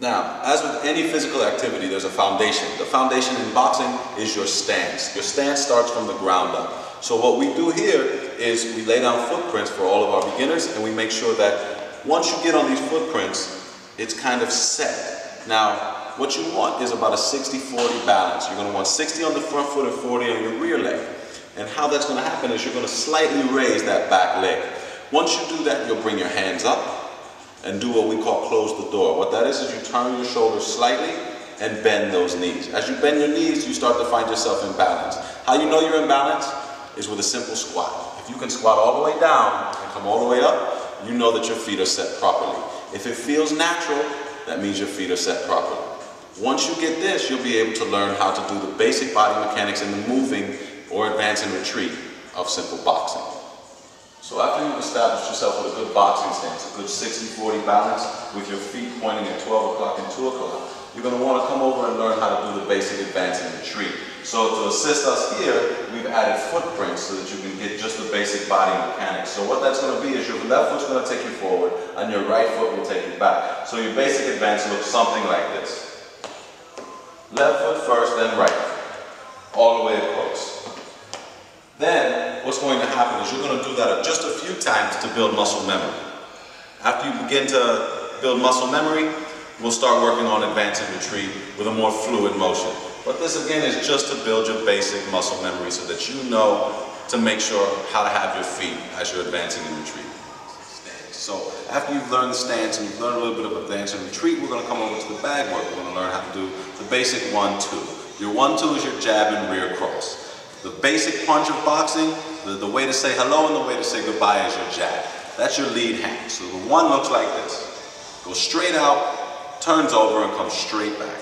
Now, as with any physical activity, there's a foundation. The foundation in boxing is your stance. Your stance starts from the ground up. So what we do here is we lay down footprints for all of our beginners, and we make sure that once you get on these footprints, it's kind of set. Now, what you want is about a 60-40 balance. You're going to want 60 on the front foot and 40 on your rear leg. And how that's going to happen is you're going to slightly raise that back leg. Once you do that, you'll bring your hands up and do what we call close the door. What that is you turn your shoulders slightly and bend those knees. As you bend your knees, you start to find yourself in balance. How you know you're in balance is with a simple squat. If you can squat all the way down and come all the way up, you know that your feet are set properly. If it feels natural, that means your feet are set properly. Once you get this, you'll be able to learn how to do the basic body mechanics and the moving or advance and retreat of simple boxing. So after you've established yourself with a good boxing stance, a good 60-40 balance with your feet pointing at 12 o'clock and 2 o'clock, you're going to want to come over and learn how to do the basic advance and retreat. So to assist us here, we've added footprints so that you can get just the basic body mechanics. So what that's going to be is your left foot's going to take you forward and your right foot will take you back. So your basic advance looks something like this. Left foot first, then right foot, all the way across. Then, what's going to happen is you're going to do that just a few times to build muscle memory. After you begin to build muscle memory, we'll start working on advance and retreat with a more fluid motion. But this again is just to build your basic muscle memory so that you know to make sure how to have your feet as you're advancing and retreating. So after you've learned the stance and you've learned a little bit of advance and retreat, we're going to come over to the bag work. We're going to learn how to do the basic 1-2. Your 1-2 is your jab and rear cross. The basic punch of boxing, the way to say hello and the way to say goodbye is your jab. That's your lead hand. So the 1 looks like this. Goes straight out, turns over and comes straight back.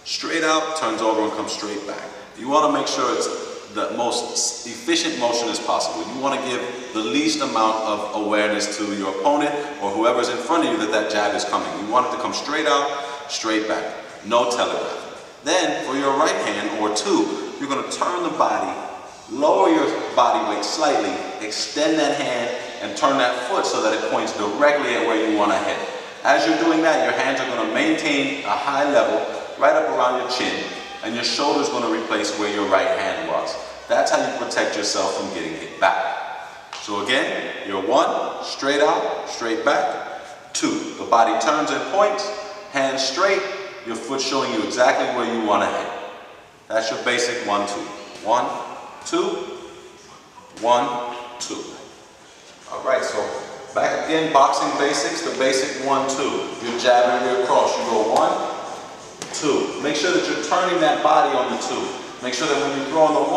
Straight out, turns over and comes straight back. You want to make sure it's the most efficient motion as possible. You want to give the least amount of awareness to your opponent or whoever's in front of you that jab is coming. You want it to come straight out, straight back. No telegraph. Then for your right hand or 2, you're going to turn the body, lower your body weight slightly, extend that hand, and turn that foot so that it points directly at where you want to hit. As you're doing that, your hands are going to maintain a high level right up around your chin, and your shoulder's going to replace where your right hand was. That's how you protect yourself from getting hit back. So again, your 1, straight out, straight back. 2, the body turns and points, hands straight, your foot showing you exactly where you want to hit. That's your basic 1-2. 1, 2, 1, 2. All right, so back again, boxing basics, the basic 1-2. Your jab and rear cross. You go 1, 2. Make sure that you're turning that body on the 2. Make sure that when you throw on the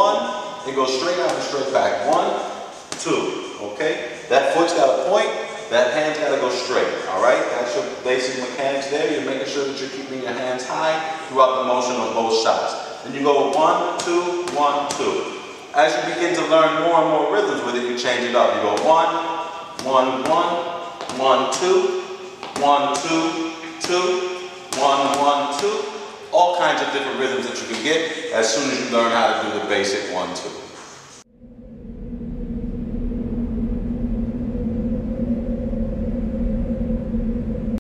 1, it goes straight out and straight back. 1, 2. Okay? That foot's got to point. That hand's got to go straight. All right? That's your basic mechanics there. You're making sure that you're keeping your hands high throughout the motion of both shots. Then you go 1, 2, 1, 2. As you begin to learn more and more rhythms with it, you change it up. You go 1, 1, 1, 1, 2, 1, 2, 2, 1, 1, 2. All kinds of different rhythms that you can get as soon as you learn how to do the basic 1, 2.